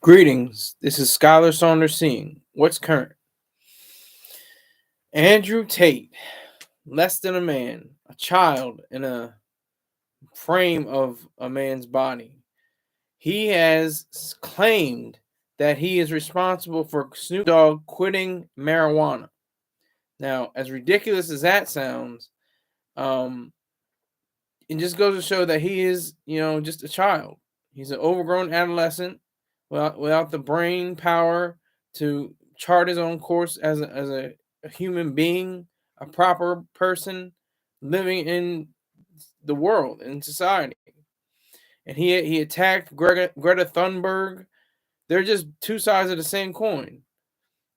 Greetings. This is Scholar Saunders seeing what's current. Andrew Tate, less than a man, a child in a frame of a man's body. He has claimed that he is responsible for Snoop Dogg quitting marijuana. Now, as ridiculous as that sounds, um, it just goes to show that he is, just a child. He's an overgrown adolescent without the brain power to chart his own course as a human being, a proper person living in the world, in society. And he attacked Greta Thunberg. They're just two sides of the same coin.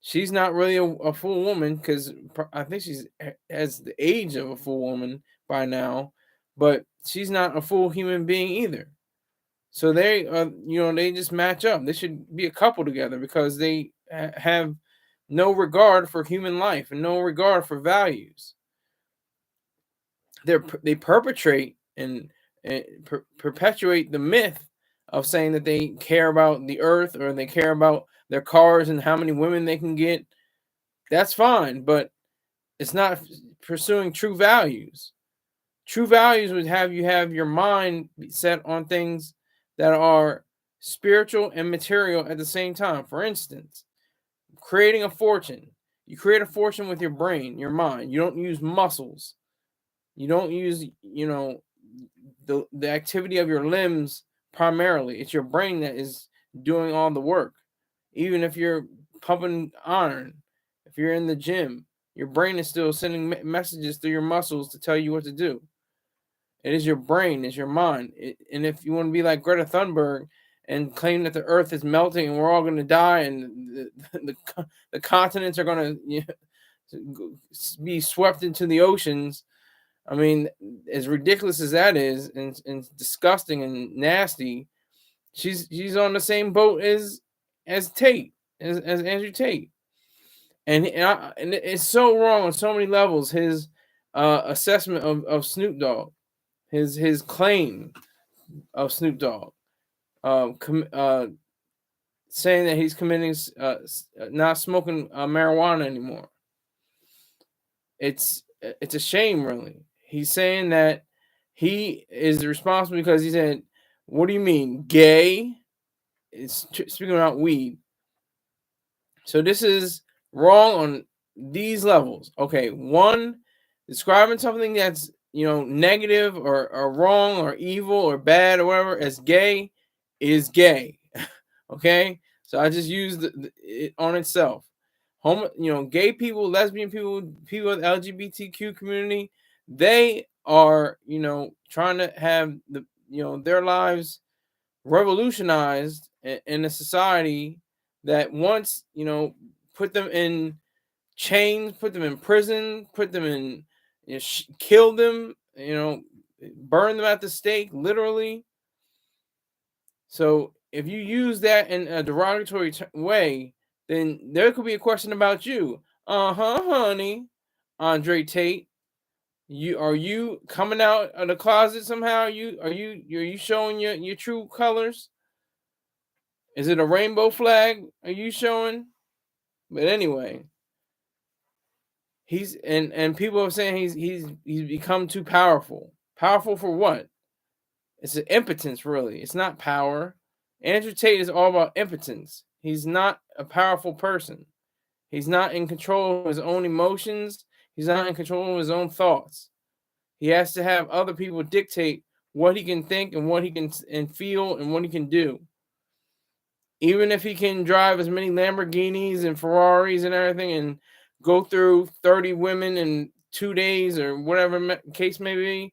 She's not really a full woman because I think she's has the age of a full woman by now, but she's not a full human being either. So they just match up. They should be a couple together because they have no regard for human life and no regard for values. They perpetrate and perpetuate the myth of saying that they care about the earth or they care about their cars and how many women they can get. That's fine, but it's not pursuing true values. True values would have you have your mind set on things that are spiritual and material at the same time. For instance, creating a fortune. You create a fortune with your brain, your mind. You don't use muscles. You don't use, the activity of your limbs primarily. It's your brain that is doing all the work. Even if you're pumping iron, if you're in the gym, your brain is still sending messages through your muscles to tell you what to do. It is your brain, it's your mind. And if you want to be like Greta Thunberg and claim that the earth is melting and we're all going to die and the continents are going to be swept into the oceans, I mean, as ridiculous as that is and disgusting and nasty, she's on the same boat as Tate, as Andrew Tate. And it's so wrong on so many levels, his assessment of Snoop Dogg. His claim of Snoop Dogg, saying that he's committing not smoking marijuana anymore. It's a shame, really. He's saying that he is responsible because he said, "What do you mean, gay?" It's speaking about weed. So this is wrong on these levels. Okay, one, describing something that's negative or wrong or evil or bad or whatever as gay is gay. Okay, so I just used it on itself. Gay people, lesbian people, people with LGBTQ community, they are trying to have their lives revolutionized in a society that once put them in chains, put them in prison, put them in, kill them, burn them at the stake, literally. So if you use that in a derogatory way, then there could be a question about you. Honey, Andre Tate. Are you coming out of the closet somehow? Are you showing your true colors? Is it a rainbow flag? Are you showing? But anyway, and people are saying he's become too powerful. Powerful for what? It's an impotence, really. It's not power. Andrew Tate is all about impotence. He's not a powerful person. He's not in control of his own emotions. He's not in control of his own thoughts. He has to have other people dictate what he can think and what he can and feel and what he can do. Even if he can drive as many Lamborghinis and Ferraris and everything and go through 30 women in 2 days or whatever case may be,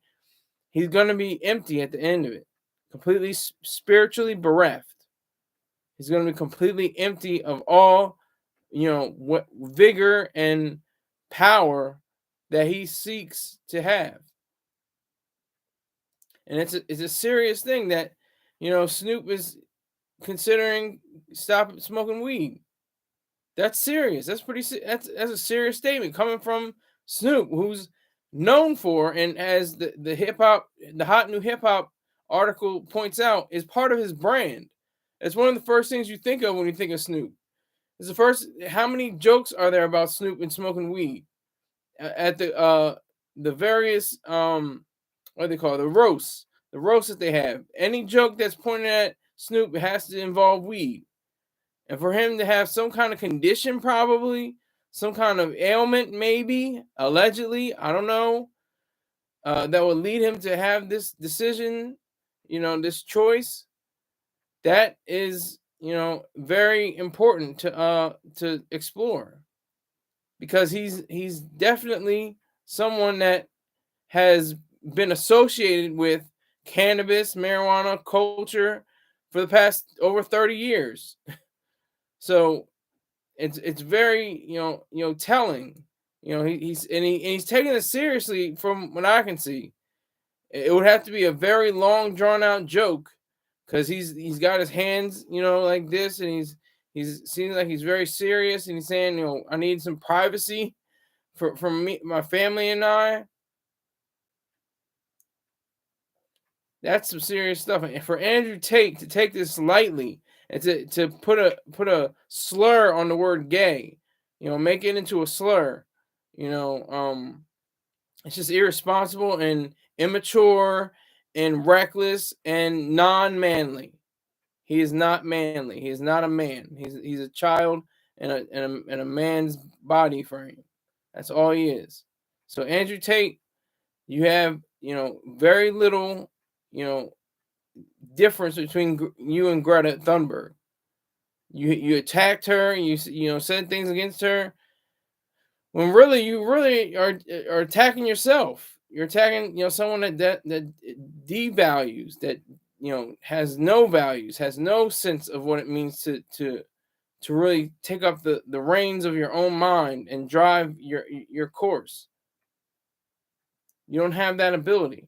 he's going to be empty at the end of it, completely spiritually bereft. He's going to be completely empty of all, what vigor and power that he seeks to have. And it's a serious thing that, Snoop is considering stop smoking weed. That's serious. That's a serious statement coming from Snoop, who's known for, and as the hip hop, the hot new hip hop article points out, is part of his brand. It's one of the first things you think of when you think of Snoop. It's the first. How many jokes are there about Snoop and smoking weed at the various what do they call it? The roasts that they have. Any joke that's pointed at Snoop has to involve weed, and for him to have some kind of condition, probably some kind of ailment, maybe allegedly, I don't know, that would lead him to have this decision, this choice. That is, very important to explore, because he's definitely someone that has been associated with cannabis, marijuana culture for the past over 30 years. So it's very, telling. He's taking it seriously from what I can see. It would have to be a very long drawn out joke, because he's got his hands, like this, and he's seems like he's very serious, and he's saying, I need some privacy from me, my family, and I. That's some serious stuff. And for Andrew Tate to take this lightly and to put a slur on the word gay, make it into a slur, it's just irresponsible and immature and reckless and non-manly. He is not manly. He is not a man. He's a child in a man's body frame. That's all he is. So Andrew Tate, you have, very little, you know difference between you and Greta Thunberg. You attacked her. You said things against her, when really you really are attacking yourself. You're attacking, someone that devalues, that, has no values, has no sense of what it means to really take up the reins of your own mind and drive your course. You don't have that ability.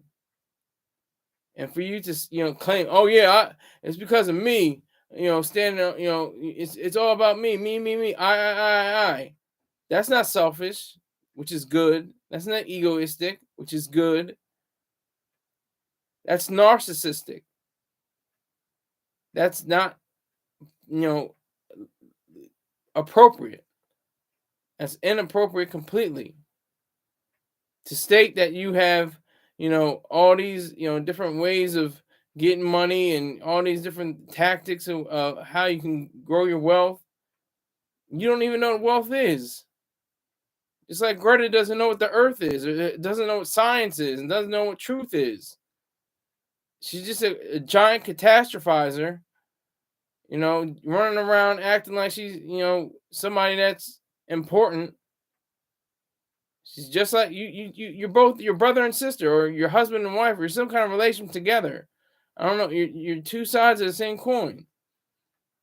And for you to, claim, oh yeah, it's because of me, standing, it's all about me, I. That's not selfish, which is good. That's not egoistic, which is good. That's narcissistic. That's not, appropriate. That's inappropriate completely. To state that you have, all these, different ways of getting money and all these different tactics of how you can grow your wealth. You don't even know what wealth is. It's like Greta doesn't know what the earth is, or doesn't know what science is, and doesn't know what truth is. She's just a giant catastrophizer, running around acting like she's, somebody that's important. She's just like you're both your brother and sister, or your husband and wife, or some kind of relation together. I don't know. You're two sides of the same coin.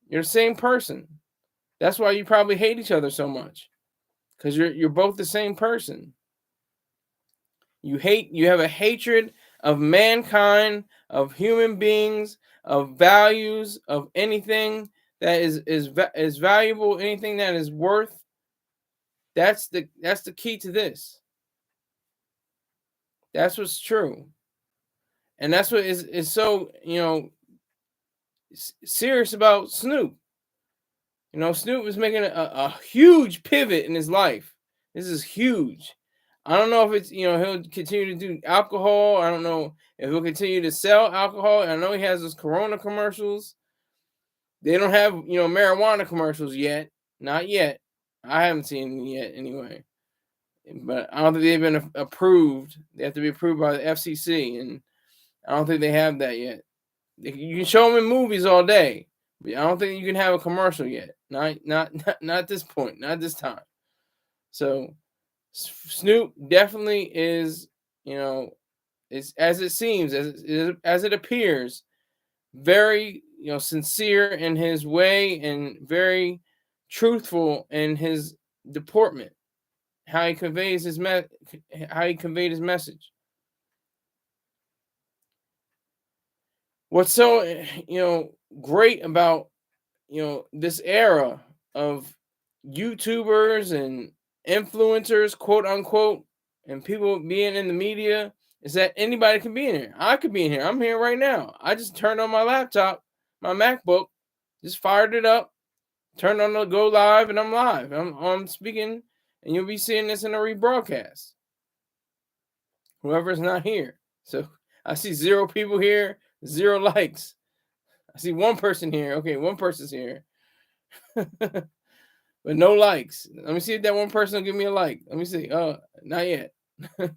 You're the same person. That's why you probably hate each other so much, because you're both the same person. You have a hatred of mankind, of human beings, of values, of anything that is valuable, anything that is worth. That's the key to this. That's what's true. And that's what is so, serious about Snoop. Snoop is making a huge pivot in his life. This is huge. I don't know if it's, he'll continue to do alcohol. I don't know if he'll continue to sell alcohol. I know he has those Corona commercials. They don't have, marijuana commercials yet. Not yet. I haven't seen them yet anyway. But I don't think they've been approved. They have to be approved by the FCC, and I don't think they have that yet. You can show them in movies all day, but I don't think you can have a commercial yet. Not at this point. Not this time. So Snoop definitely is, is, as it seems, as it appears, very, sincere in his way, and very truthful in his deportment, how he conveys how he conveyed his message. What's so, great about, this era of YouTubers and influencers, quote unquote, and people being in the media, is that anybody can be in here. I could be in here. I'm here right now. I just turned on my laptop, my MacBook, Just fired it up, turned on the go live, and I'm live. I'm speaking, and you'll be seeing this in a rebroadcast. Whoever's not here. So I see 0 people here, 0 likes. I see 1 person here. Okay, 1 person's here. But no likes. Let me see if that 1 person will give me a like. Let me see. Not yet. But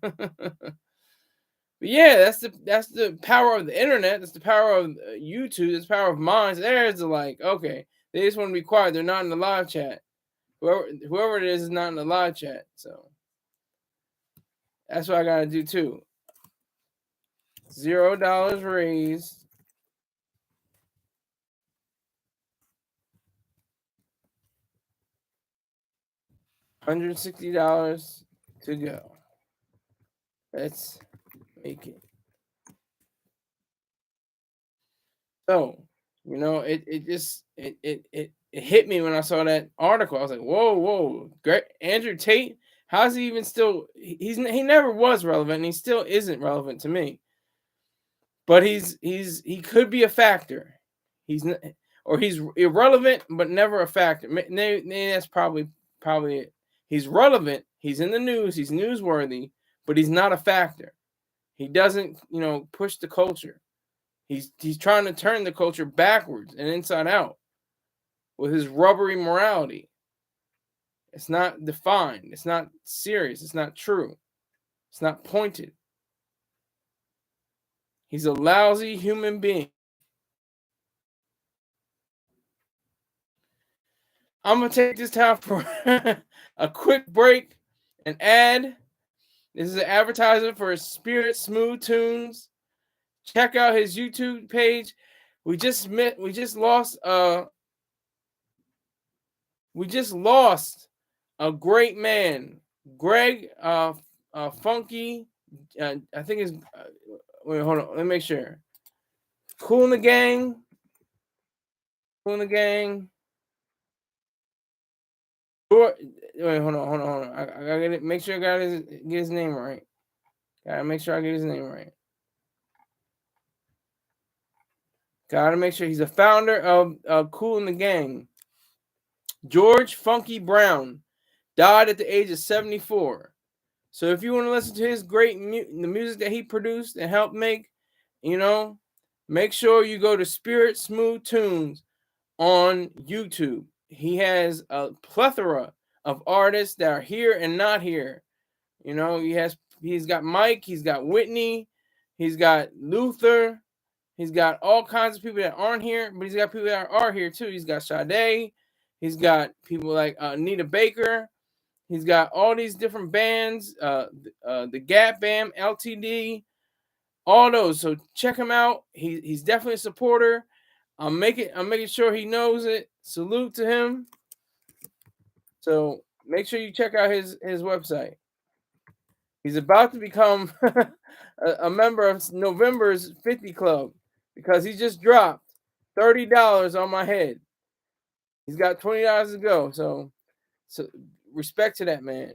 yeah, that's the power of the internet. That's the power of YouTube. That's the power of minds. There's the like. Okay, they just want to be quiet. They're not in the live chat. Whoever it is not in the live chat. So that's what I gotta do too. $0 raised. $160 to go. Let's make it. So, it hit me when I saw that article. I was like, whoa. Great, Andrew Tate. How's he even still? He never was relevant, and he still isn't relevant to me. But he could be a factor. He's irrelevant, but never a factor. Maybe that's probably it. He's relevant. He's in the news. He's newsworthy, but he's not a factor. He doesn't, push the culture. He's trying to turn the culture backwards and inside out with his rubbery morality. It's not defined. It's not serious. It's not true. It's not pointed. He's a lousy human being. I'm going to take this time for a quick break and ad. This is an advertisement for Spirit Smooth Tunes. Check out his YouTube page. We just lost a great man, Greg Funky. I think it's wait, hold on, let me make sure. Cool in the gang. Wait, hold on. I gotta get it. Make sure I get his name right. Gotta make sure I get his name right. Gotta make sure he's a founder of Cool in the Gang. George Funky Brown died at the age of 74. So if you want to listen to his great the music that he produced and helped make, make sure you go to Spirit Smooth Tunes on YouTube. He has a plethora of artists that are here and not here. He's got Mike, he's got Whitney, he's got Luther, he's got all kinds of people that aren't here, but he's got people that are here too. He's got Sade, he's got people like Anita Baker, he's got all these different bands, the Gap Band, LTD, all those. So check him out. He's definitely a supporter. I'm making sure he knows it. Salute to him. So make sure you check out his website. He's about to become a member of November's 50 Club because he just dropped $30 on my head. He's got $20 to go. So respect to that man.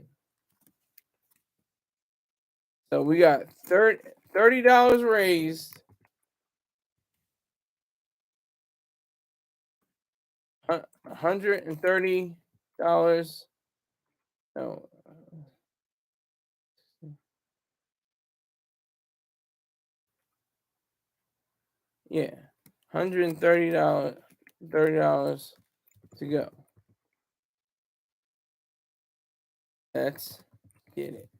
So we got $30 raised. $130. No. Yeah. $130. $30 to go. Let's get it.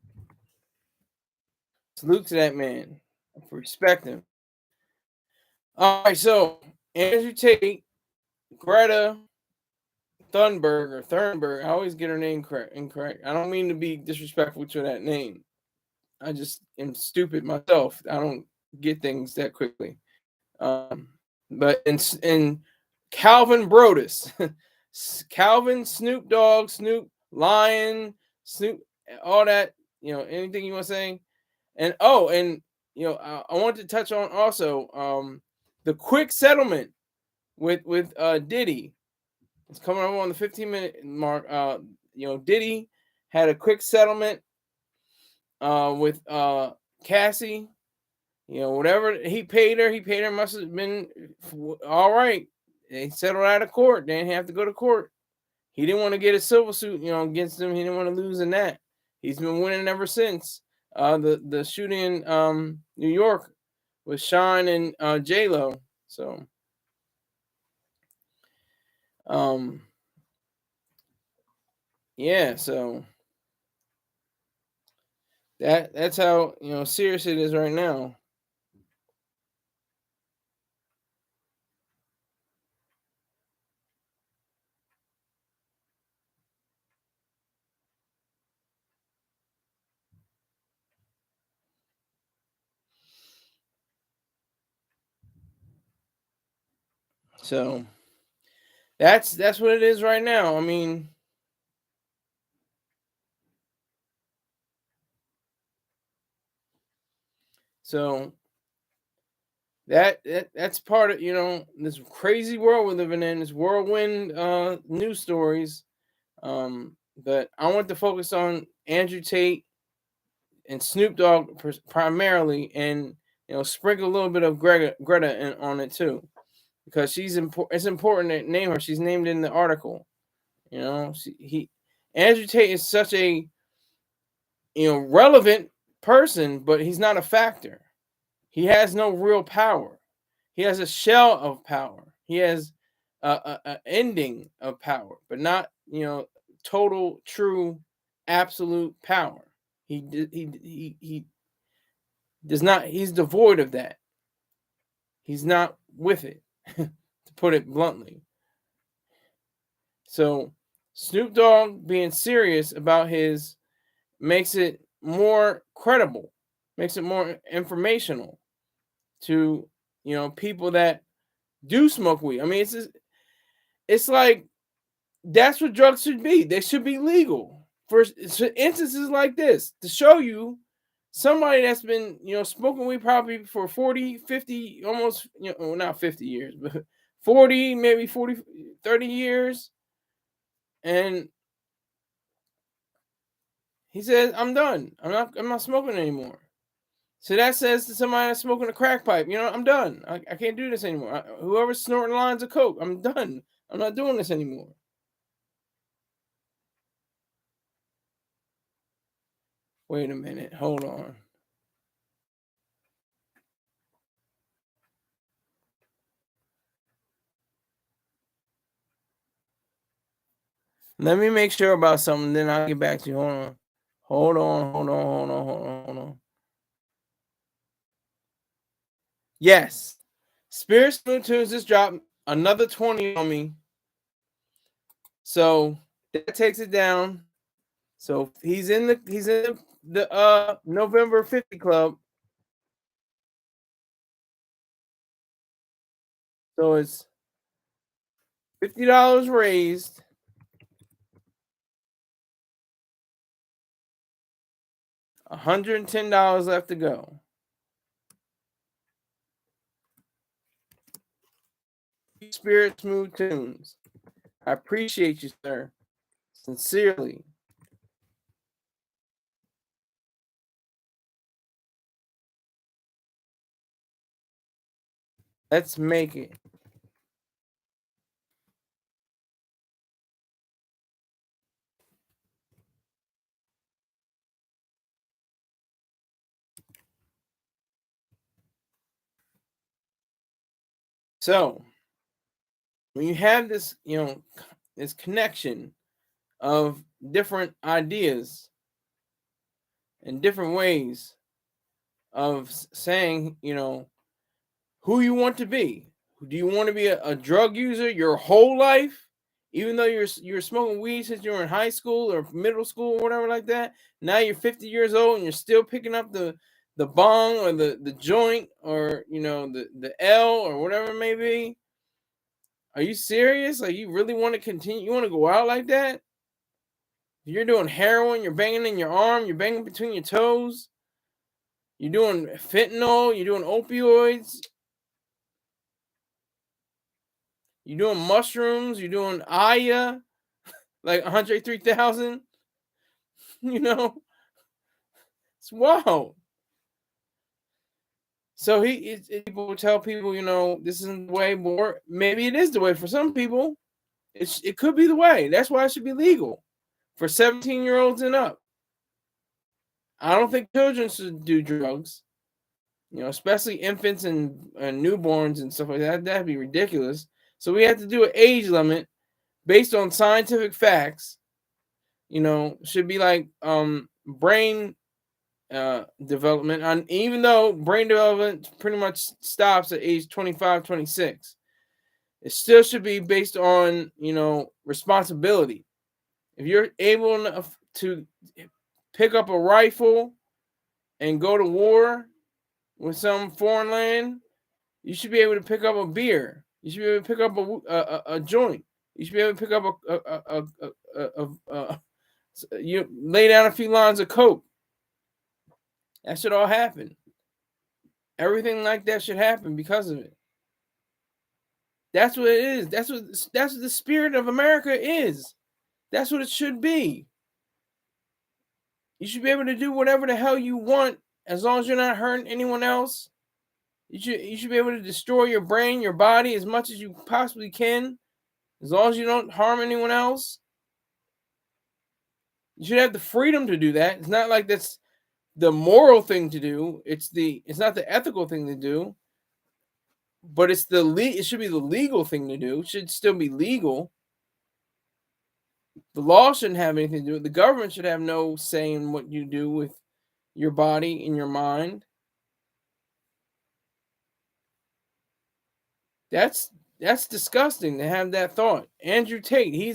Salute to that man. Respect him. All right, so Andrew Tate, Greta Thunberg. I always get her name incorrect. I don't mean to be disrespectful to that name. I just am stupid myself. I don't get things that quickly. But in Calvin Brodus, Calvin, Snoop Dogg, Snoop Lion, Snoop, all that, anything you want to say. And I wanted to touch on also the quick settlement with Diddy. It's coming up on the 15-minute mark. Diddy had a quick settlement with Cassie. Whatever he paid her must have been all right. they settled out of court. They didn't have to go to court. He didn't want to get a civil suit, against them. He didn't want to lose in that. He's been winning ever since. The shooting in New York with Sean and J-Lo. So yeah, so that's how serious it is right now. So that's what it is right now. I mean, so that's part of this crazy world we're living in, this whirlwind news stories. But I want to focus on Andrew Tate and Snoop Dogg primarily, and sprinkle a little bit of Greta on it too, because she's important. It's important to name her. She's named in the article. Andrew Tate is such a relevant person, but he's not a factor. He has no real power. He has a shell of power. He has a ending of power, but not total, true, absolute power. He does not. He's devoid of that. He's not with it, to put it bluntly. So Snoop Dogg being serious about his makes it more credible, makes it more informational to people that do smoke weed. I mean, it's like that's what drugs should be. They should be legal for instances like this, to show you somebody that's been smoking weed probably for 40, 50, almost well, not 50 years, but 40, maybe 40, 30 years, and he says, I'm done. I'm not smoking anymore. So that says to somebody that's smoking a crack pipe, I'm done. I can't do this anymore. Whoever's snorting lines of coke, I'm done. I'm not doing this anymore. Wait a minute. Hold on. Let me make sure about something, then I'll get back to you. Hold on. Hold on. Hold on. Hold on. Hold on. Hold on. Yes. Spirit Spoon Tunes just dropped another 20 on me. So that takes it down. So he's in the November 50 club. So it's $50 raised. $110 left to go. Spirit Smooth Tunes. I appreciate you, sir. Sincerely. Let's make it. So, when you have this, this connection of different ideas and different ways of saying, who you want to be. Do you want to be a drug user your whole life, even though you're smoking weed since you were in high school or middle school or whatever like that? Now you're 50 years old and you're still picking up the bong or the joint, or the L or whatever it may be. Are you serious? Like, you really want to continue? You want to go out like that? You're doing heroin, you're banging in your arm, you're banging between your toes, you're doing fentanyl, you're doing opioids, you're doing mushrooms, you're doing Aya, like Andre 3000. It's wild. So people tell people, this isn't the way, or maybe it is the way for some people. It could be the way. That's why it should be legal for 17-year-olds and up. I don't think children should do drugs. Especially infants and newborns and stuff like that. That'd be ridiculous. So we have to do an age limit based on scientific facts. Should be like brain development. And even though brain development pretty much stops at age 25, 26, it still should be based on responsibility. If you're able enough to pick up a rifle and go to war with some foreign land, you should be able to pick up a beer. You should be able to pick up a joint. You should be able to pick up you lay down a few lines of coke. That should all happen. Everything like that should happen because of it. That's what it is. That's what the spirit of America is. That's what it should be. You should be able to do whatever the hell you want as long as you're not hurting anyone else. You should be able to destroy your brain, your body as much as you possibly can, as long as you don't harm anyone else. You should have the freedom to do that. It's not like that's the moral thing to do. It's not the ethical thing to do. But it should be the legal thing to do. It should still be legal. The law shouldn't have anything to do with it. The government should have no say in what you do with your body and your mind. That's disgusting to have that thought. Andrew Tate, he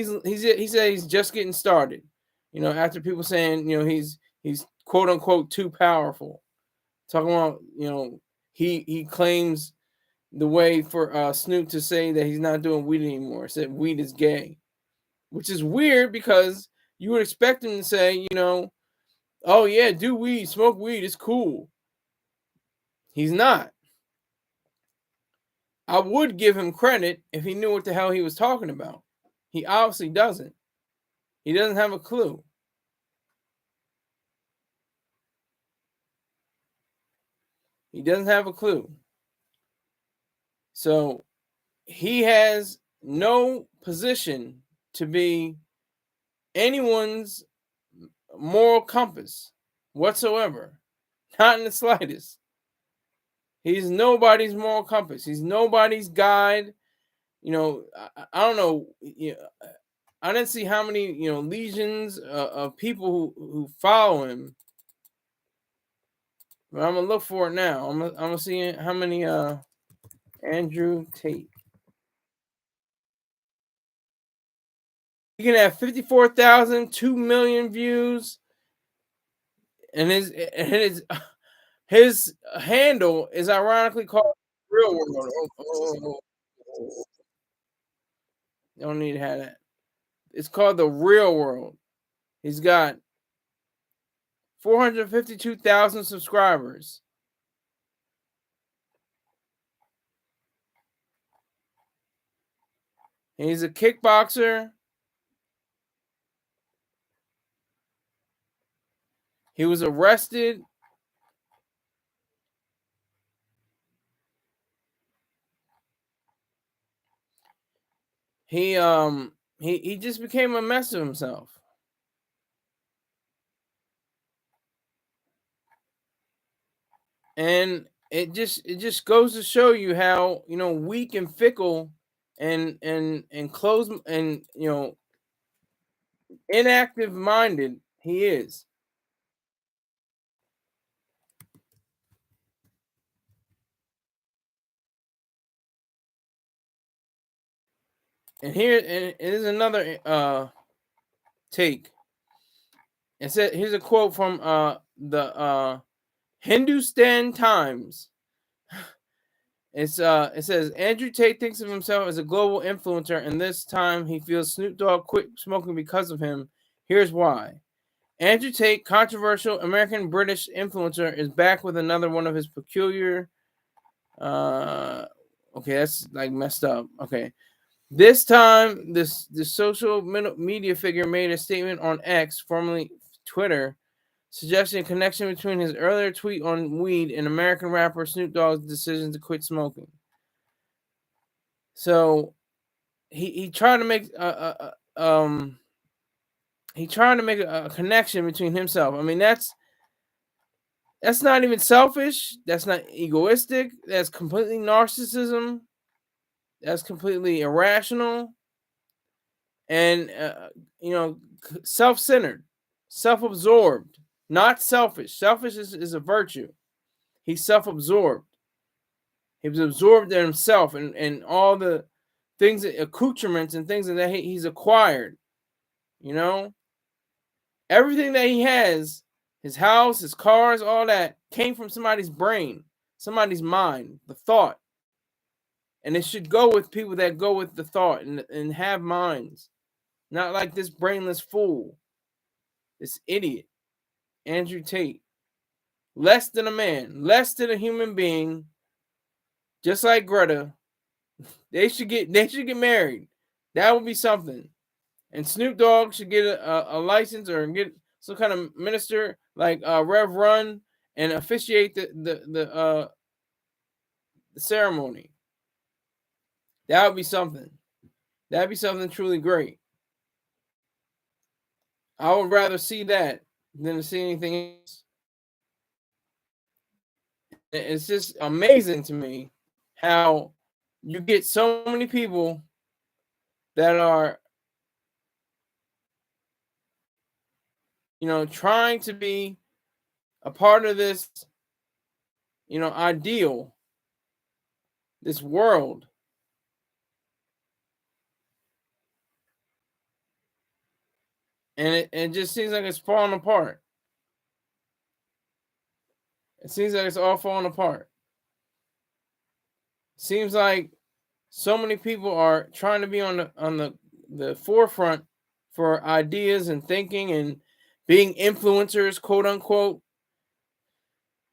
said he's just getting started. After people saying, he's quote unquote too powerful. Talking about, he claims the way for Snoop to say that he's not doing weed anymore. Said weed is gay, which is weird because you would expect him to say, oh yeah, do weed, smoke weed, it's cool. He's not. I would give him credit if he knew what the hell he was talking about. He obviously doesn't. He doesn't have a clue. He doesn't have a clue. So he has no position to be anyone's moral compass whatsoever. Not in the slightest. He's nobody's moral compass. He's nobody's guide. I don't know. I didn't see how many, legions of people who follow him. But I'm gonna look for it now. I'm gonna see how many Andrew Tate. He can have 54,000, 2 million views, and his handle is ironically called Real World. Don't need to have that. It's called the Real World. He's got 452,000 subscribers. And he's a kickboxer. He was arrested. He just became a mess of himself. And it just goes to show you how, weak and fickle and closed and, inactive minded he is. And here's another take. It said, here's a quote from the Hindustan Times. It says Andrew Tate thinks of himself as a global influencer, and this time he feels Snoop Dogg quit smoking because of him. Here's why. Andrew Tate, controversial American-British influencer, is back with another one of his peculiar. Okay, that's like messed up. Okay. This time, this social media figure made a statement on X, formerly Twitter, suggesting a connection between his earlier tweet on weed and American rapper Snoop Dogg's decision to quit smoking. So he tried to make a connection between himself. I mean, that's not even selfish. That's not egoistic. That's completely narcissism. That's completely irrational, and self-centered, self-absorbed, not selfish. Selfish is a virtue. He's self-absorbed. He was absorbed in himself and all the things, accoutrements and things that he's acquired. Everything that he has, his house, his cars, all that came from somebody's brain, somebody's mind, the thought. And it should go with people that go with the thought and have minds. Not like this brainless fool, this idiot, Andrew Tate. Less than a man, less than a human being, just like Greta. They should get married. That would be something. And Snoop Dogg should get a license or get some kind of minister like Rev Run and officiate the ceremony. That would be something. That'd be something truly great. I would rather see that than to see anything else. It's just amazing to me how you get so many people that are, trying to be a part of this, ideal, this world. And it just seems like it's falling apart. It seems like it's all falling apart. Seems like so many people are trying to be on the forefront for ideas and thinking and being influencers, quote unquote,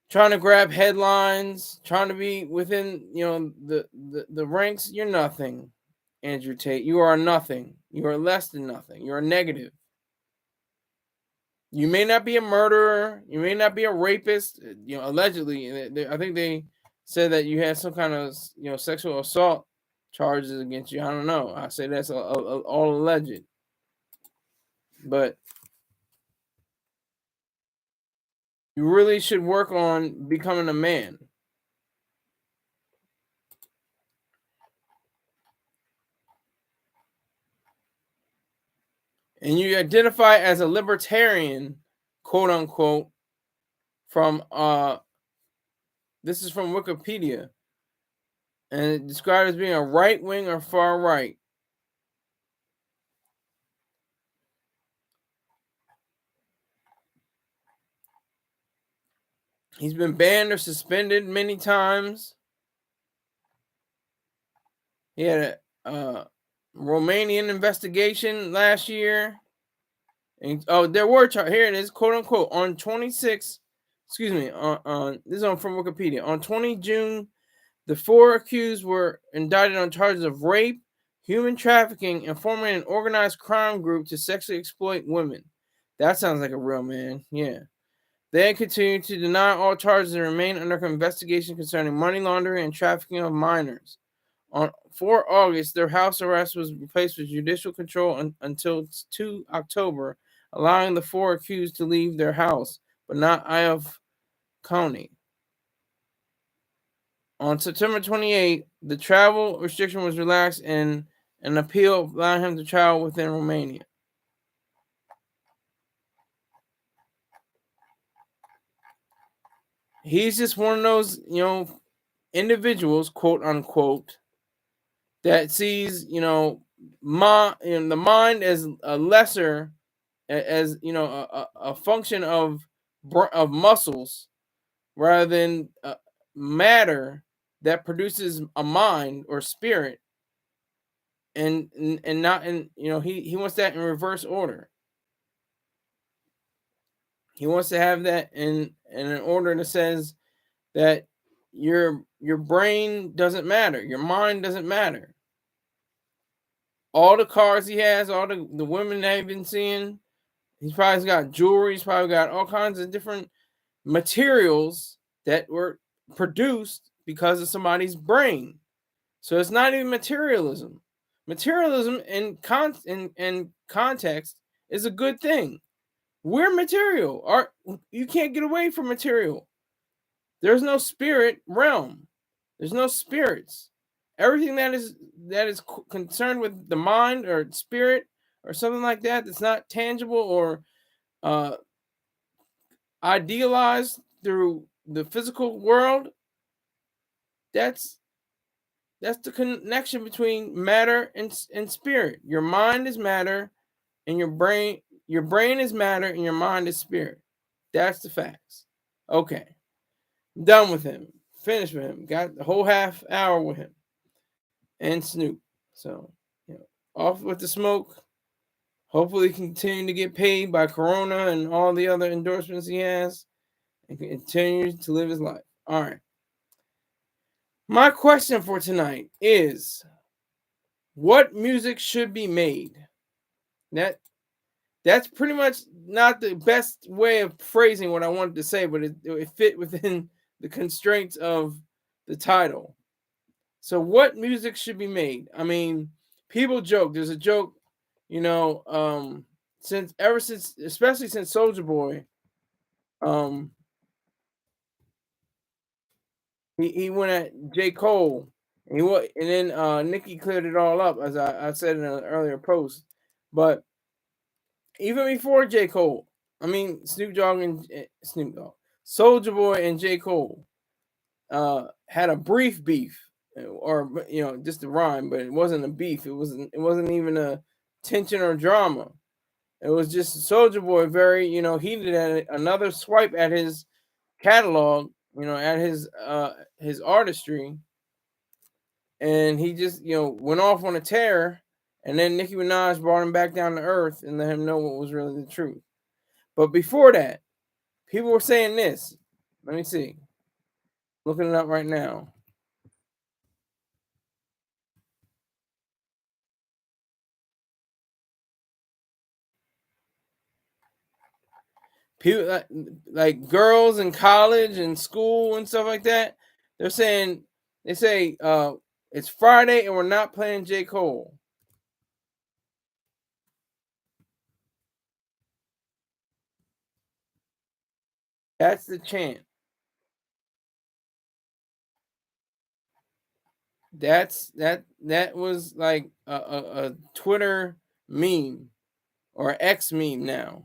trying to grab headlines, trying to be within, the ranks. You're nothing, Andrew Tate. You are nothing. You are less than nothing. You are negative. You may not be a murderer. You may not be a rapist. Allegedly, I think they said that you had some kind of, sexual assault charges against you. I don't know. I say that's all alleged. But you really should work on becoming a man. And you identify as a libertarian, quote unquote, from this is from Wikipedia. And it's described as being a right wing or far right. He's been banned or suspended many times. He had a Romanian investigation last year. And, there were here it is, quote unquote, on 26. Excuse me. On this is from Wikipedia. On 20 June, the 4 accused were indicted on charges of rape, human trafficking, and forming an organized crime group to sexually exploit women. That sounds like a real man. Yeah. They continue to deny all charges and remain under investigation concerning money laundering and trafficking of minors. On 4 August, their house arrest was replaced with judicial control until 2 October, allowing the 4 accused to leave their house, but not Iov County. On September 28, the travel restriction was relaxed and an appeal allowing him to travel within Romania. He's just one of those, individuals, quote unquote, that sees, the mind as a lesser, as a function of muscles rather than matter that produces a mind or spirit, and not in, he wants that in reverse order. He wants to have that in an order that says that your brain doesn't matter, your mind doesn't matter. All the cars he has, all the women that he's been seeing, He's probably got jewelry. He's probably got all kinds of different materials that were produced because of somebody's brain. So it's not even materialism. Materialism in context is a good thing. We're material. You can't get away from material. There's no spirit realm. There's no spirits. Everything that is concerned with the mind or spirit or something like that that's not tangible or uh, idealized through the physical world. That's the connection between matter and spirit. Your mind is matter, and your brain is matter, and your mind is spirit. That's the facts. Okay, done with him. Finished with him. Got the whole half hour with him and Snoop. So, off with the smoke. Hopefully, continue to get paid by Corona and all the other endorsements he has, and continue to live his life. All right. My question for tonight is, what music should be made? That's pretty much not the best way of phrasing what I wanted to say, but it fit within the constraints of the title. So, what music should be made? I mean, people joke. There's a joke, since especially since Soldier Boy, um, he went at J. Cole, and then Nicki cleared it all up, as I said in an earlier post. But even before J. Cole, I mean Snoop Dogg, Soldier Boy and J. Cole had a brief beef, or just a rhyme, but it wasn't a beef. It wasn't even a tension or drama. It was just Soldier Boy very heated at it, another swipe at his catalog, at his artistry, and he just went off on a tear, and then Nicki Minaj brought him back down to earth and let him know what was really the truth. But before that, people were saying this. Let me see. Looking it up right now. People like girls in college and school and stuff like that. They say it's Friday and we're not playing J. Cole. That's the chant. That was like a Twitter meme or X meme now.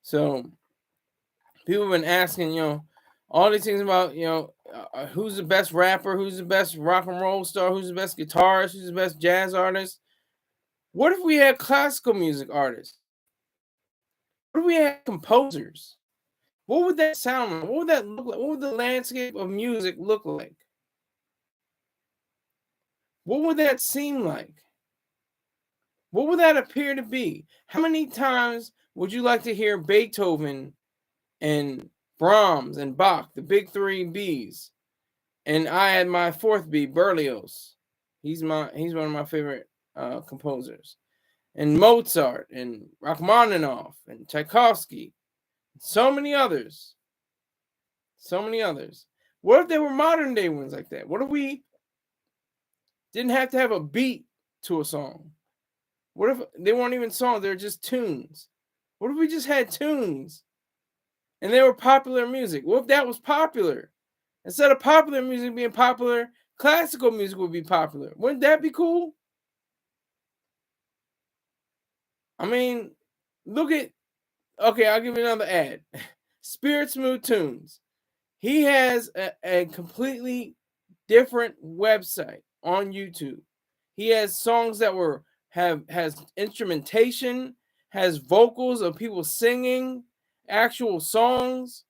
So people have been asking, all these things about, who's the best rapper, who's the best rock and roll star, who's the best guitarist, who's the best jazz artist. What if we had classical music artists? What if we had composers? What would that sound like? What would that look like? What would the landscape of music look like? What would that seem like? What would that appear to be? How many times would you like to hear Beethoven and Brahms and Bach, the big three Bs? And I had my fourth B, Berlioz. He's one of my favorite composers. And Mozart and Rachmaninoff and Tchaikovsky. So many others. So many others. What if they were modern day ones like that? What if we didn't have to have a beat to a song? What if they weren't even songs, they're just tunes? What if we just had tunes and they were popular music? What if that was popular? Instead of popular music being popular, classical music would be popular. Wouldn't that be cool? I mean, okay, I'll give you another ad. Spirit Smooth Tunes. He has a completely different website on YouTube. He has songs that has instrumentation, has vocals of people singing actual songs.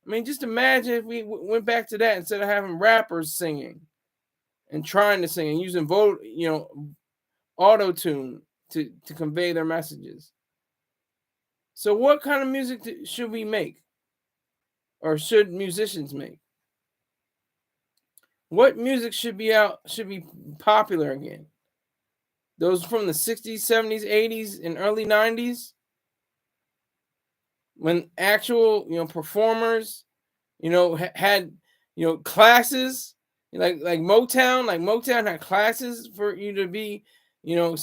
I mean, just imagine if we went back to that instead of having rappers singing and trying to sing and using auto tune to convey their messages. So, what kind of music should we make, or should musicians make? What music should be out, should be popular again? Those from the 60s, 70s, 80s, and early 90s, when actual, performers, had, classes, like Motown had classes for you to be, to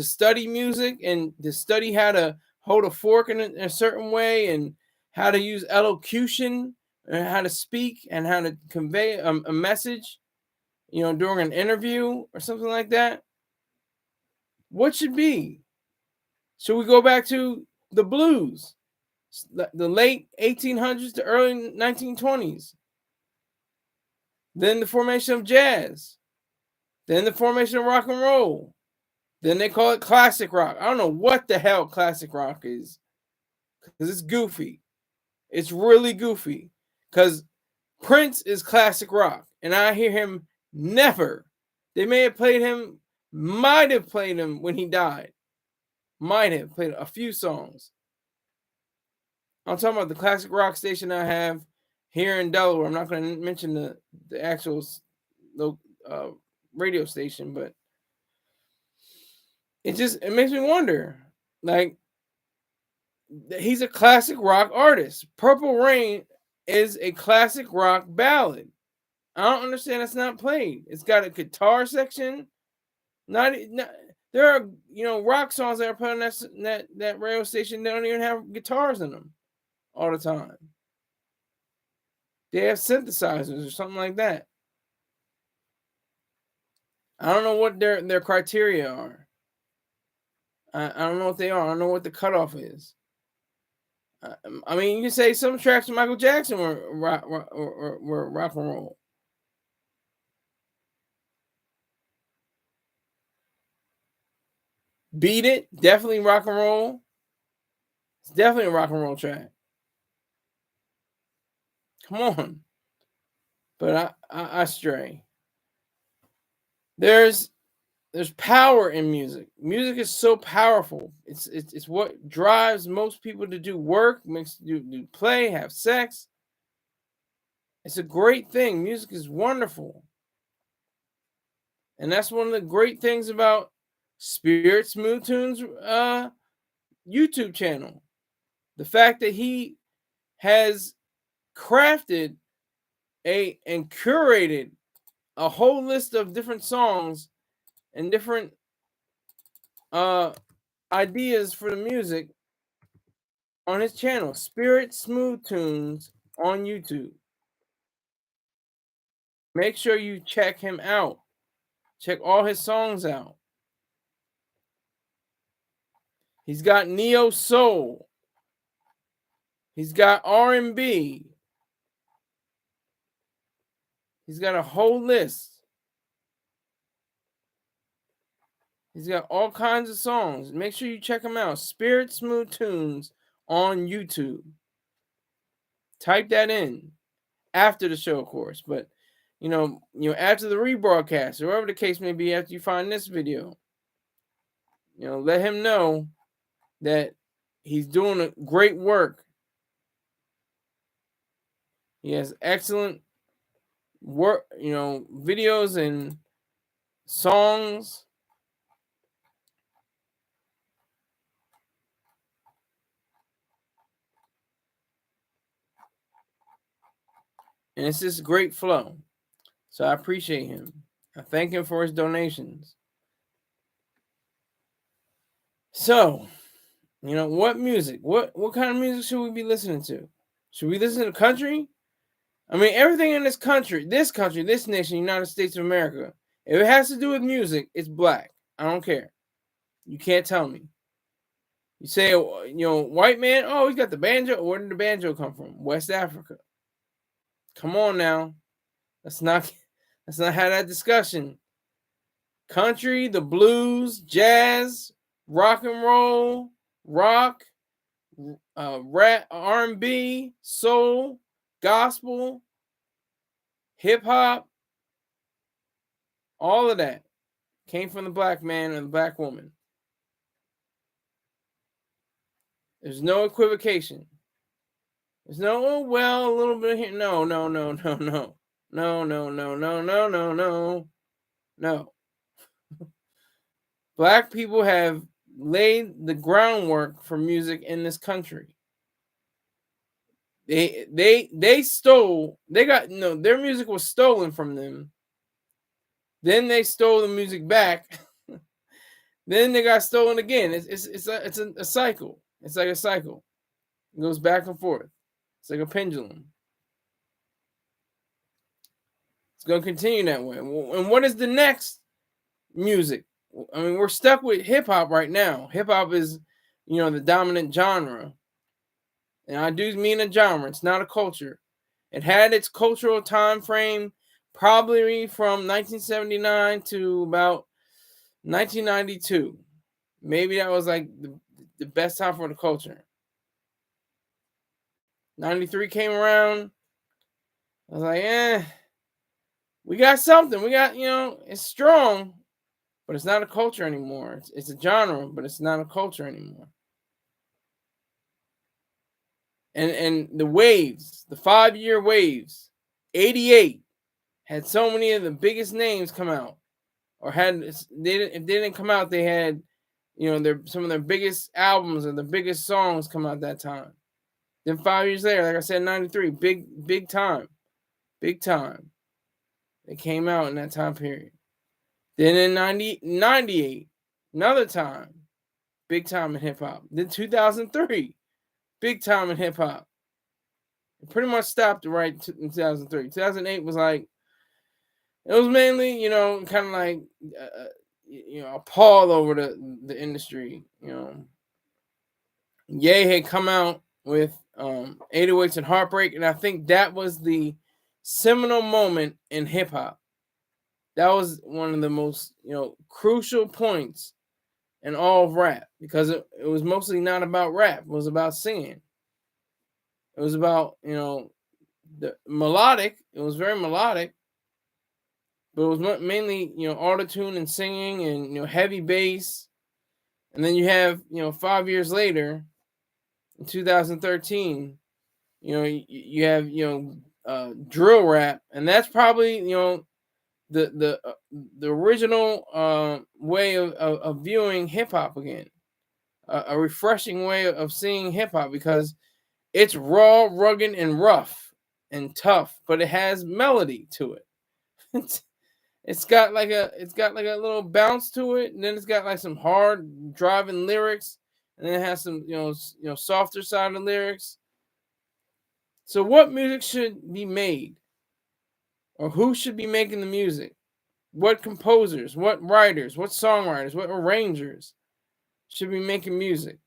study music and to study how to hold a fork in a certain way, and how to use elocution and how to speak and how to convey a message, during an interview or something like that. What should be? Should we go back to the blues, the late 1800s to early 1920s? Then the formation of jazz. Then the formation of rock and roll. Then they call it classic rock. I don't know what the hell classic rock is, because it's goofy. It's really goofy. Because Prince is classic rock, and I hear him never. They may have played him, might have played him when he died. Might have played a few songs. I'm talking about the classic rock station I have here in Delaware. I'm not going to mention the actual radio station, but it makes me wonder. Like, he's a classic rock artist. Purple Rain is a classic rock ballad. I don't understand it's not played. It's got a guitar section. Not there are rock songs that are put on that radio station. They don't even have guitars in them all the time. They have synthesizers or something like that. I don't know what their criteria are. I don't know what they are. I don't know what the cutoff is. I mean, you can say some tracks from Michael Jackson were rock and roll. Beat It, definitely rock and roll. It's definitely a rock and roll track. Come on. But I stray. There's power in music. Music is so powerful. It's what drives most people to do work, makes do play, have sex. It's a great thing. Music is wonderful. And that's one of the great things about Spirit Smooth Tunes YouTube channel. The fact that he has crafted and curated a whole list of different songs and different ideas for the music on his channel, Spirit Smooth Tunes on YouTube. Make sure you check him out. Check all his songs out. He's got neo soul. He's got R&B. He's got a whole list. He's got all kinds of songs. Make sure you check him out. Spirit Smooth Tunes on YouTube. Type that in after the show, of course. But after the rebroadcast, or whatever the case may be, after you find this video, let him know that he's doing a great work. He has excellent work, videos and songs. And it's just great flow. So I appreciate him. I thank him for his donations. So, what music? What kind of music should we be listening to? Should we listen to country? I mean, everything in this nation, United States of America, if it has to do with music, it's black. I don't care. You can't tell me. You say, white man, oh, he's got the banjo. Where did the banjo come from? West Africa. Come on now. Let's not have that discussion. Country, the blues, jazz, rock and roll, rock, rap, R&B, soul, gospel, hip hop, all of that came from the black man and the black woman. There's no equivocation. There's no, a little bit here. No. no, no, no, no, no, no, no, no. Black people have laid the groundwork for music in this country. They stole. They got no. Their music was stolen from them. Then they stole the music back. Then they got stolen again. It's a cycle. It's like a cycle. It goes back and forth. It's like a pendulum. It's going to continue that way. And what is the next music? I mean, we're stuck with hip hop right now. Hip hop is, the dominant genre. And I do mean a genre. It's not a culture. It had its cultural time frame probably from 1979 to about 1992. Maybe that was like the best time for the culture. 93 came around. I was like, we got something. We got, it's strong, but it's not a culture anymore. It's a genre, but it's not a culture anymore. And the waves, the 5-year waves, 88 had so many of the biggest names come out, or if they didn't come out, they had, some of their biggest albums or the biggest songs come out that time. Then 5 years later, like I said, 93, big time. They came out in that time period. Then in 98, another time, big time in hip hop. Then 2003, big time in hip hop. It pretty much stopped right in 2003. 2008 was like, it was mainly, kind of like, appalled over the industry. Ye had come out with 808s and Heartbreak, and I think that was the seminal moment in hip hop. That was one of the most, crucial points in all of rap, because it was mostly not about rap. It was about singing. It was about, the melodic. It was very melodic, but it was mainly, auto-tune and singing and, heavy bass. And then you have, 5 years later, in 2013, you have, drill rap, and that's probably, the original way of viewing hip hop again, a refreshing way of seeing hip hop, because it's raw, rugged, and rough and tough, but it has melody to it. It's got like a little bounce to it, and then it's got like some hard driving lyrics, and then it has some softer side of the lyrics. So what music should be made, or who should be making the music? What composers, what writers, what songwriters, what arrangers should be making music?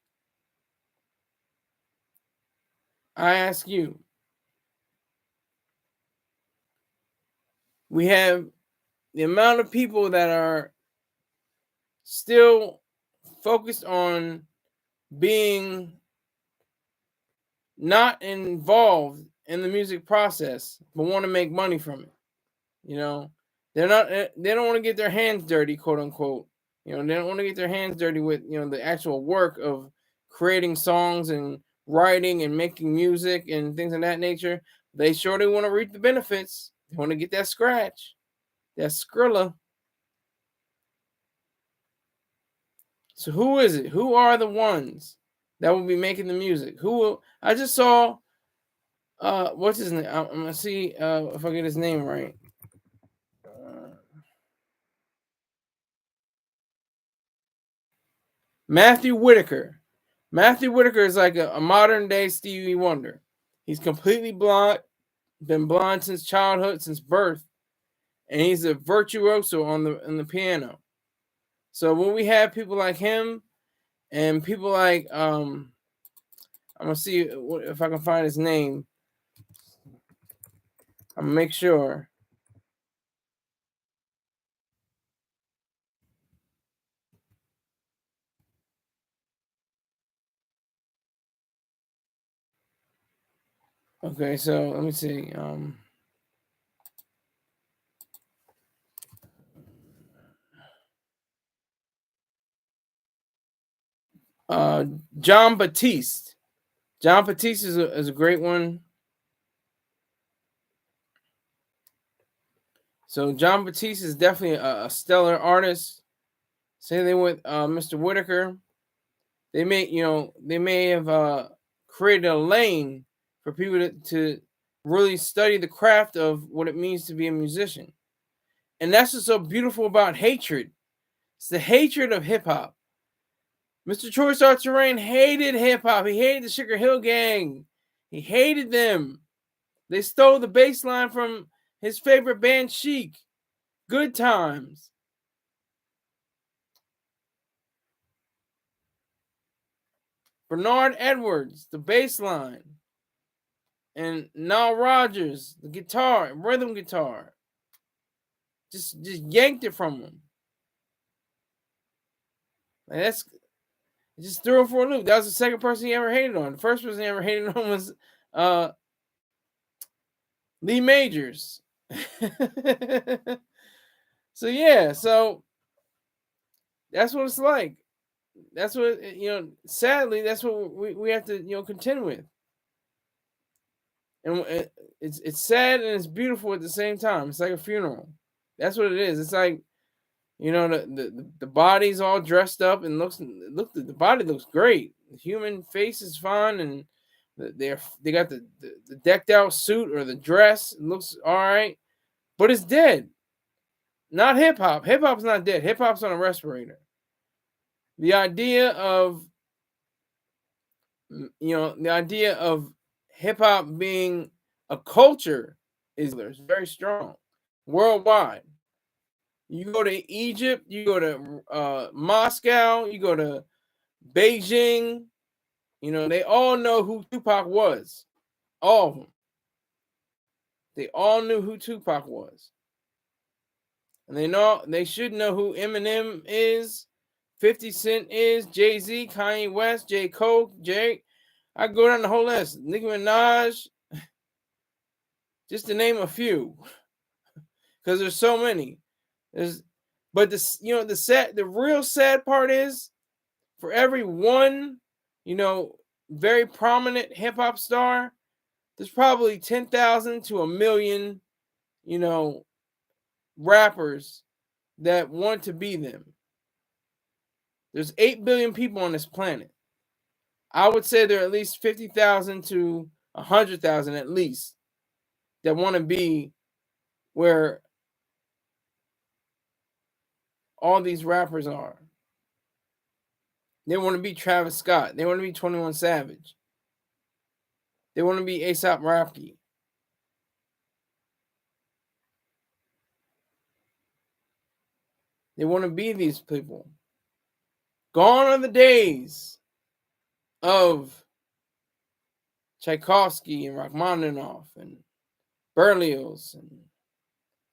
I ask you. We have the amount of people that are still focused on being not involved in the music process, but want to make money from it. They don't want to get their hands dirty, quote unquote. They don't want to get their hands dirty with, the actual work of creating songs and writing and making music and things of that nature. They surely want to reap the benefits. They want to get that scratch, that Skrilla. So who is it? Who are the ones that will be making the music? I just saw, what's his name? I'm gonna see if I get his name right. Matthew Whitaker. Matthew Whitaker is like a modern day Stevie Wonder. He's completely blind, been blind since childhood, since birth, and he's a virtuoso on the piano. So when we have people like him and people like I'm gonna see if I can find his name. I'm gonna make sure. Okay, so let me see. John Batiste. John Batiste is a great one. So John Batiste is definitely a stellar artist. Same thing with Mr. Whitaker. They may have created a lane for people to really study the craft of what it means to be a musician. And that's what's so beautiful about hatred. It's the hatred of hip hop. Mr. Troy Star Terrain hated hip hop. He hated the Sugar Hill Gang. He hated them. They stole the bass line from his favorite band, Chic. Good Times. Bernard Edwards, the bass line. And Nile Rodgers, the guitar, rhythm guitar. Just yanked it from him. Like that's just threw him for a loop. That was the second person he ever hated on. The first person he ever hated on was Lee Majors. So yeah, so that's what it's like. That's what sadly, that's what we have to contend with. And it's sad and it's beautiful at the same time. It's like a funeral. That's what it is. It's like the body's all dressed up and the body looks great. The human face is fine, and they got the decked out suit or the dress. It looks all right, but it's dead. Not hip hop. Hip hop's not dead. Hip hop's on a respirator. The idea of hip hop being a culture is very strong worldwide. You go to Egypt, you go to Moscow, you go to Beijing. They all know who Tupac was. All of them. They all knew who Tupac was. And they should know who Eminem is, 50 Cent is, Jay-Z, Kanye West, J. Cole, I go down the whole list. Nicki Minaj, just to name a few. Because there's so many. But the real sad part is, for every one, very prominent hip hop star, there's probably 10,000 to 1,000,000, rappers that want to be them. There's 8 billion people on this planet. I would say there are at least 50,000 to 100,000 at least that want to be where all these rappers are. They want to be Travis Scott. They want to be 21 Savage. They want to be A$AP Rocky. They want to be these people. Gone are the days of Tchaikovsky and Rachmaninoff and Berlioz and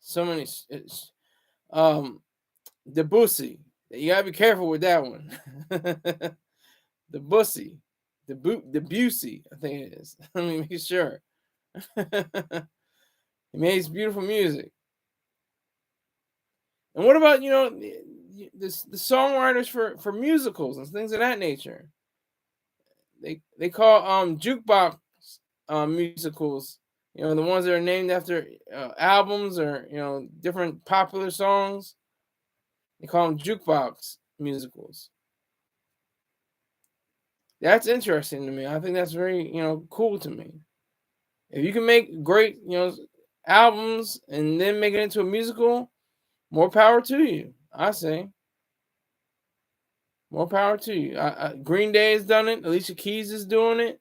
so many. Debussy. You gotta be careful with that one. Debussy. Debussy, I think it is. Let me make sure. He makes beautiful music. And what about the songwriters for musicals and things of that nature? They call jukebox musicals. The ones that are named after albums or different popular songs. They call them jukebox musicals. That's interesting to me. I think that's very cool to me. If you can make great albums and then make it into a musical, more power to you. I say. More power to you. Green Day has done it. Alicia Keys is doing it.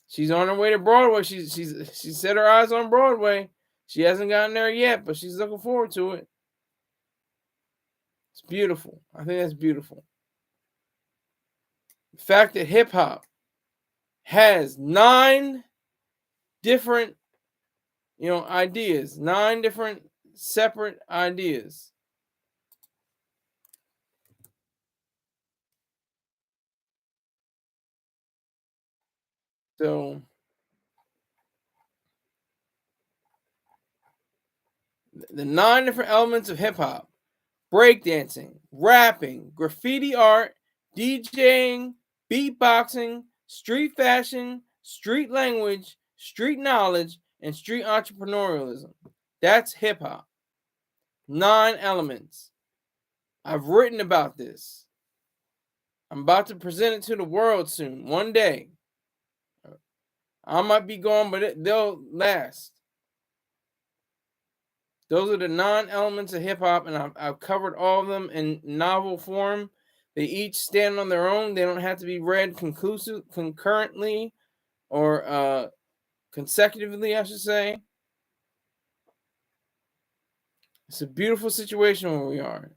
She's on her way to Broadway. She set her eyes on Broadway. She hasn't gotten there yet, but she's looking forward to it. It's beautiful. I think that's beautiful. The fact that hip hop has 9 different, ideas, 9 different separate ideas. So the 9 different elements of hip hop: breakdancing, rapping, graffiti art, DJing, beatboxing, street fashion, street language, street knowledge, and street entrepreneurialism. That's hip hop. 9 elements. I've written about this. I'm about to present it to the world soon, one day. I might be gone, but they'll last. Those are the 9 elements of hip hop, and I've covered all of them in novel form. They each stand on their own. They don't have to be read concurrently or consecutively, I should say. It's a beautiful situation where we are.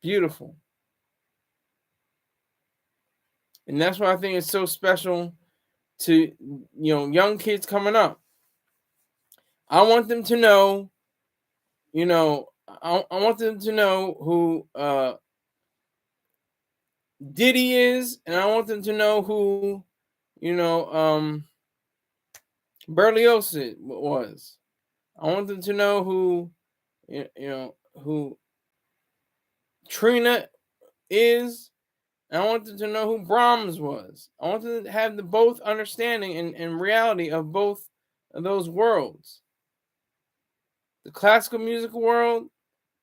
Beautiful. And that's why I think it's so special to young kids coming up. I want them to know, I want them to know who Diddy is, and I want them to know who, Berlioz was. I want them to know who, who Trina is. And I want them to know who Brahms was. I want them to have the both understanding and reality of both of those worlds. The classical music world,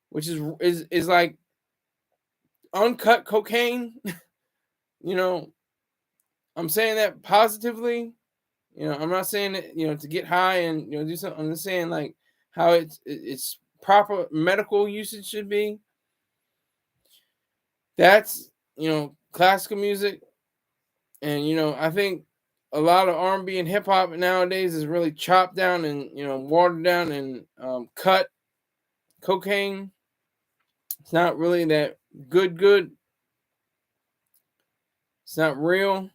which is like uncut cocaine. I'm saying that positively. I'm not saying that, to get high and do something. I'm just saying like how it's proper medical usage should be. That's classical music, and I think a lot of R&B and hip hop nowadays is really chopped down and watered down and cut cocaine. It's not really that good. It's not real.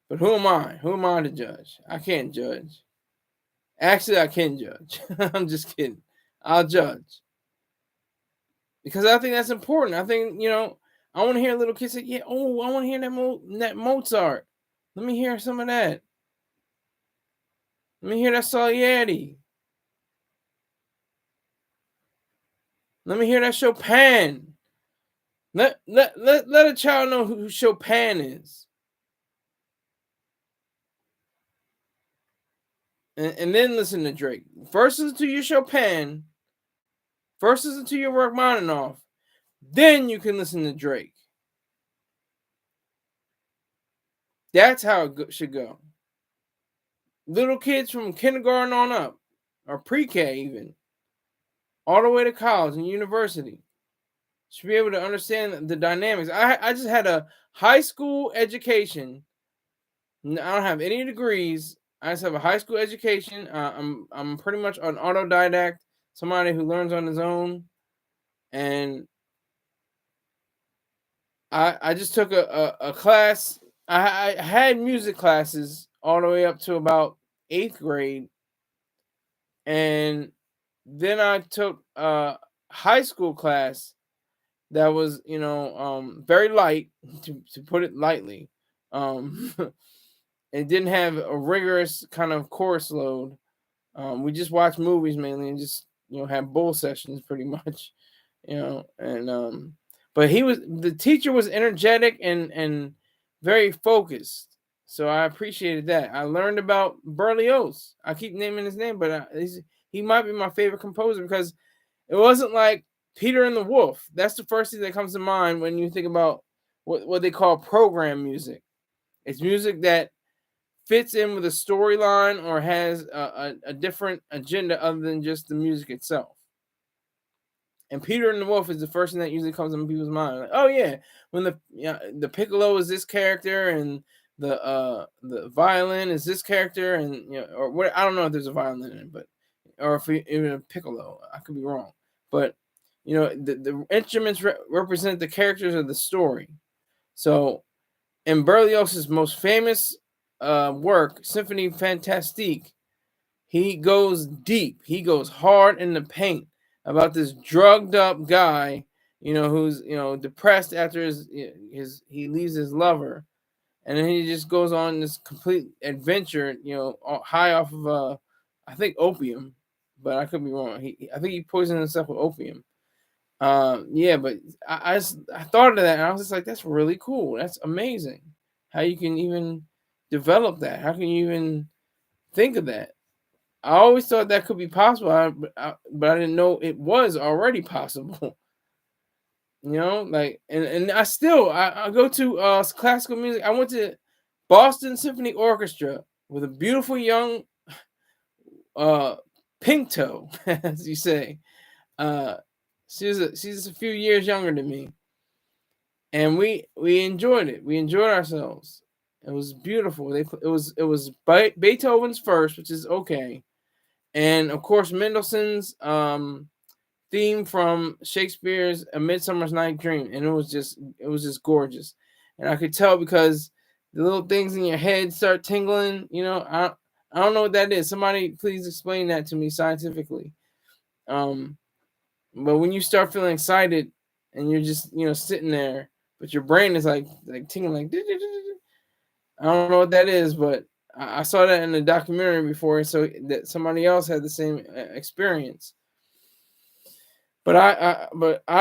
But who am I? Who am I to judge? I can't judge. Actually, I can judge. I'm just kidding. I'll judge. Because I think that's important. I think, I want to hear little kids say, yeah, I want to hear that Mozart. Let me hear some of that. Let me hear that Salieri. Let me hear that Chopin. Let a child know who Chopin is. And then listen to Drake. First listen to your Chopin. First listen to your Rachmaninoff. Then you can listen to Drake. That's how it should go. Little kids from kindergarten on up, or pre-K even, all the way to college and university, should be able to understand the dynamics. I just had a high school education. I don't have any degrees. I just have a high school education. I'm pretty much an autodidact, somebody who learns on his own, and I just took a class. I had music classes all the way up to about 8th grade, and then I took a high school class that was very light, to put it lightly. It didn't have a rigorous kind of course load. We just watched movies mainly and just had bull sessions pretty much, and but the teacher was energetic and very focused, so I appreciated that. I learned about Berlioz. I keep naming his name, but he might be my favorite composer because it wasn't like Peter and the Wolf. That's the first thing that comes to mind when you think about what they call program music. It's music that fits in with a storyline or has a different agenda other than just the music itself. And Peter and the Wolf is the first thing that usually comes in people's mind. Like, oh yeah, when the piccolo is this character and the violin is this character, and or what, I don't know if there's a violin in it, but or if even a piccolo, I could be wrong. But the instruments represent the characters of the story. So in Berlioz's most famous work, Symphony Fantastique, he goes deep. He goes hard in the paint about this drugged up guy, who's depressed after he leaves his lover, and then he just goes on this complete adventure, high off of I think opium, but I could be wrong. I think he poisoned himself with opium. Yeah, but I thought of that and I was just like, that's really cool. That's amazing. How you can even develop that? How can you even think of that? I always thought that could be possible, but I didn't know it was already possible. Like, and I go to classical music. I went to Boston Symphony Orchestra with a beautiful young uh pink toe, as you say. Uh, she's a few years younger than me, and we enjoyed it. We enjoyed ourselves. It was beautiful. It was Beethoven's first, which is okay, and of course Mendelssohn's theme from Shakespeare's A Midsummer's Night Dream, and it was just gorgeous, and I could tell because the little things in your head start tingling. I don't know what that is. Somebody please explain that to me scientifically. Um, but when you start feeling excited and you're just sitting there, but your brain is like tingling like. I don't know what that is, but I saw that in a documentary before, so that somebody else had the same experience. But I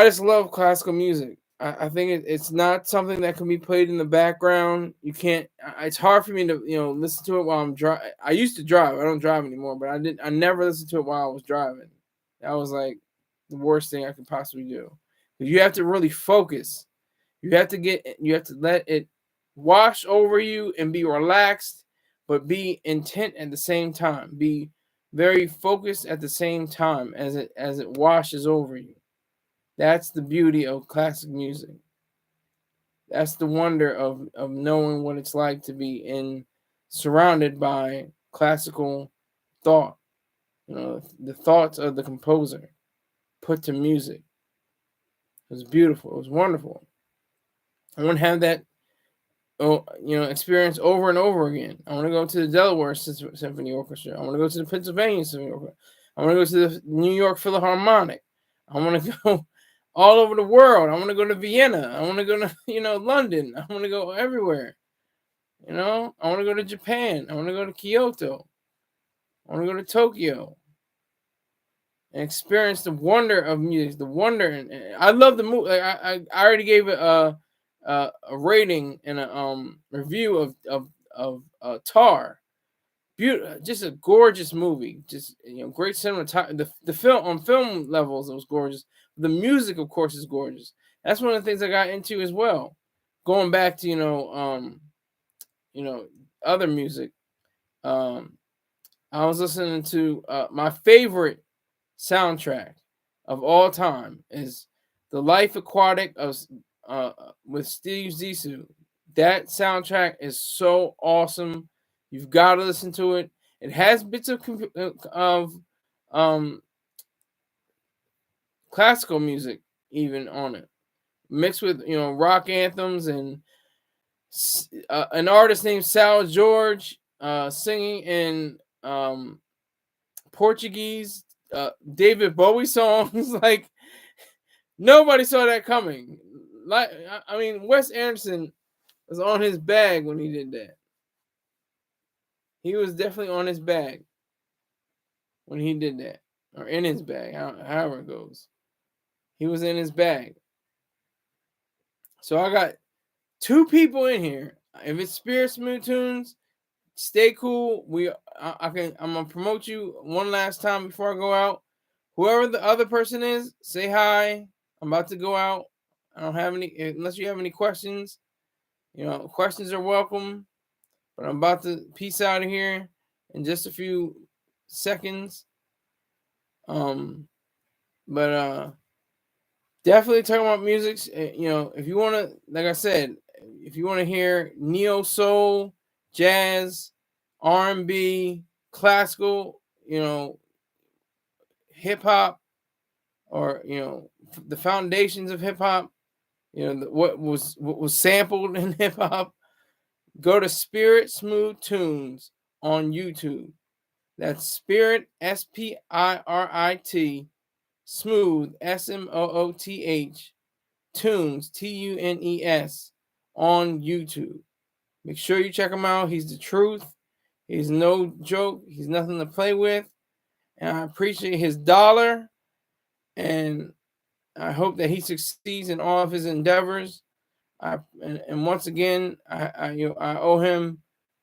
just love classical music. I think it's not something that can be played in the background. You can't. It's hard for me to listen to it while I'm driving. I used to drive. I don't drive anymore, but I never listened to it while I was driving. That was like the worst thing I could possibly do. But you have to really focus. You have to let it wash over you and be relaxed, but be intent at the same time. Be very focused at the same time as it washes over you. That's the beauty of classic music. That's the wonder of knowing what it's like to be surrounded by classical thought. The thoughts of the composer put to music. It was beautiful. It was wonderful. I want to have that experience over and over again. I want to go to the Delaware Symphony Orchestra. I want to go to the Pennsylvania Symphony Orchestra. I want to go to the New York Philharmonic. I want to go all over the world. I want to go to Vienna. I want to go to London. I want to go everywhere. I want to go to Japan. I want to go to Kyoto. I want to go to Tokyo and experience the wonder of music. The wonder, and I love the movie. Like, I already gave it a rating and a review of Tar. Beautiful, just a gorgeous movie. Just great cinematography. The film on film levels, it was gorgeous. The music, of course, is gorgeous. That's one of the things I got into as well. Going back to other music. I was listening to my favorite soundtrack of all time is The Life Aquatic of with Steve Zissou. That soundtrack is so awesome. You've got to listen to it. It has bits of classical music even on it, mixed with rock anthems and an artist named Sal George singing in Portuguese David Bowie songs. Like, nobody saw that coming. Like, I mean, Wes Anderson was on his bag when he did that. He was definitely on his bag when he did that, or in his bag, however it goes. He was in his bag. So I got two people in here. If it's Spirit Smooth Tunes, stay cool. I'm gonna promote you one last time before I go out. Whoever the other person is, say hi. I'm about to go out. I don't have any, unless you have any questions. Questions are welcome. But I'm about to peace out of here in just a few seconds. But definitely talking about music. If you want to, like I said, if you want to hear neo soul, jazz, R&B, classical, hip hop, or the foundations of hip hop, what was sampled in hip hop, go to Spirit Smooth Tunes on YouTube. That's Spirit, Spirit, Smooth, Smooth, Tunes, Tunes, on YouTube. Make sure you check him out. He's the truth. He's no joke. He's nothing to play with. And I appreciate his dollar. And I hope that he succeeds in all of his endeavors. And once again, I owe him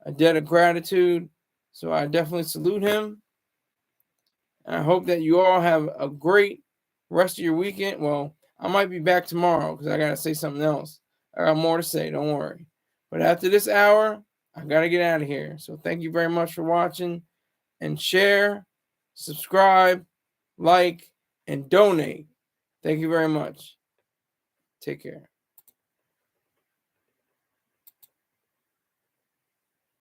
a debt of gratitude. So I definitely salute him. And I hope that you all have a great rest of your weekend. Well, I might be back tomorrow because I got to say something else. I got more to say. Don't worry. But after this hour, I got to get out of here. So thank you very much for watching, and share, subscribe, like, and donate. Thank you very much. Take care.